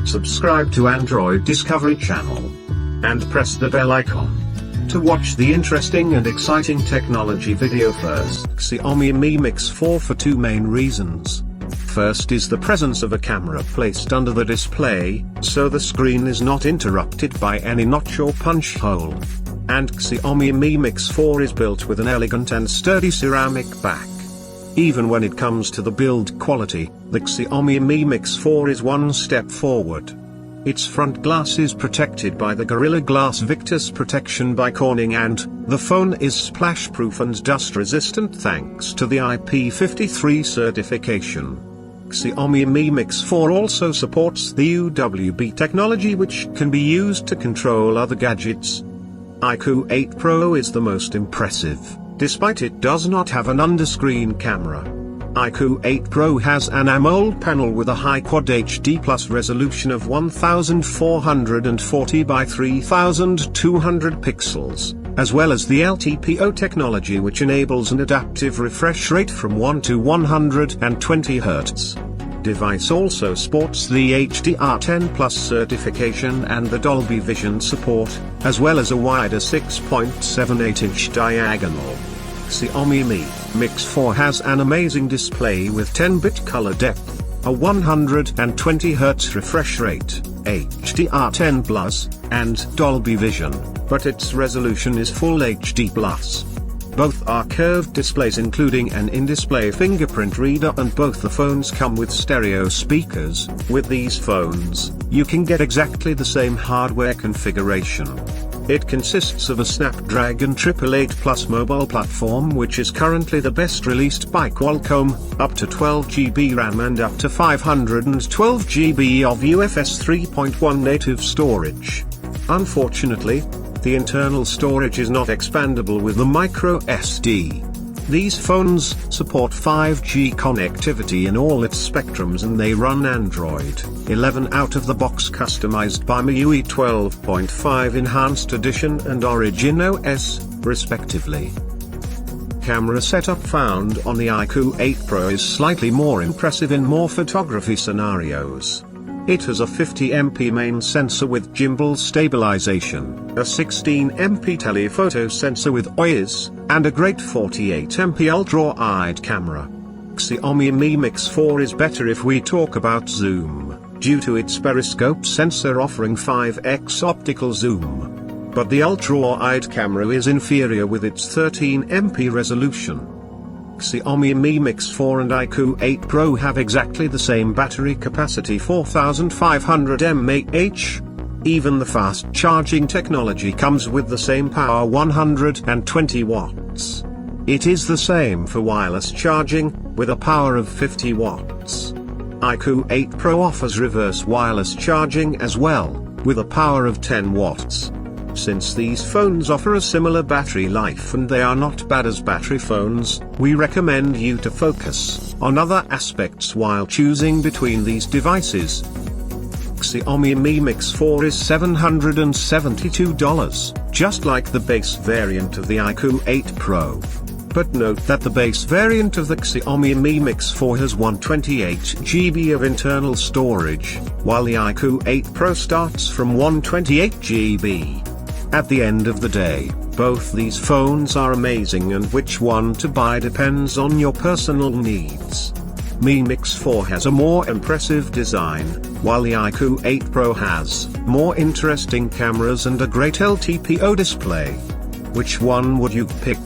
subscribe to Android Discovery Channel, and press the bell icon to watch the interesting and exciting technology video first. Xiaomi Mi Mix 4 for two main reasons. First is the presence of a camera placed under the display, so the screen is not interrupted by any notch or punch hole. And Xiaomi Mi Mix 4 is built with an elegant and sturdy ceramic back. Even when it comes to the build quality, the Xiaomi Mi Mix 4 is one step forward. Its front glass is protected by the Gorilla Glass Victus protection by Corning, and the phone is splash-proof and dust-resistant thanks to the IP53 certification. Xiaomi Mi Mix 4 also supports the UWB technology, which can be used to control other gadgets. iQOO 8 Pro is the most impressive, despite it does not have an underscreen camera. iQOO 8 Pro has an AMOLED panel with a high Quad HD Plus resolution of 1440 by 3200 pixels, as well as the LTPO technology, which enables an adaptive refresh rate from 1 to 120 Hz. Device also sports the HDR10 Plus certification and the Dolby Vision support, as well as a wider 6.78-inch diagonal. Xiaomi Mi Mix 4 has an amazing display with 10-bit color depth, a 120 Hz refresh rate, HDR10 Plus, and Dolby Vision, but its resolution is Full HD Plus. Both are curved displays including an in-display fingerprint reader, and both the phones come with stereo speakers. With these phones, you can get exactly the same hardware configuration. It consists of a Snapdragon 888 Plus mobile platform, which is currently the best released by Qualcomm, up to 12 GB RAM and up to 512 GB of UFS 3.1 native storage. Unfortunately, the internal storage is not expandable with the micro SD. These phones support 5G connectivity in all its spectrums, and they run Android 11 out of the box, customized by MIUI 12.5 Enhanced Edition and Origin OS, respectively. Camera setup found on the iQOO 8 Pro is slightly more impressive in more photography scenarios. It has a 50MP main sensor with gimbal stabilization, a 16MP telephoto sensor with OIS, and a great 48MP ultra-wide camera. Xiaomi Mi Mix 4 is better if we talk about zoom, due to its periscope sensor offering 5x optical zoom. But the ultra-wide camera is inferior with its 13MP resolution. Xiaomi Mi Mix 4 and iQOO 8 Pro have exactly the same battery capacity, 4500 mAh. Even the fast charging technology comes with the same power, 120 watts. It is the same for wireless charging, with a power of 50 watts. iQOO 8 Pro offers reverse wireless charging as well, with a power of 10 watts. Since these phones offer a similar battery life and they are not bad as battery phones, we recommend you to focus on other aspects while choosing between these devices. Xiaomi Mi Mix 4 is $772, just like the base variant of the iQOO 8 Pro. But note that the base variant of the Xiaomi Mi Mix 4 has 128 GB of internal storage, while the iQOO 8 Pro starts from 128 GB. At the end of the day, both these phones are amazing, and which one to buy depends on your personal needs. Mi Mix 4 has a more impressive design, while the iQOO 8 Pro has more interesting cameras and a great LTPO display. Which one would you pick?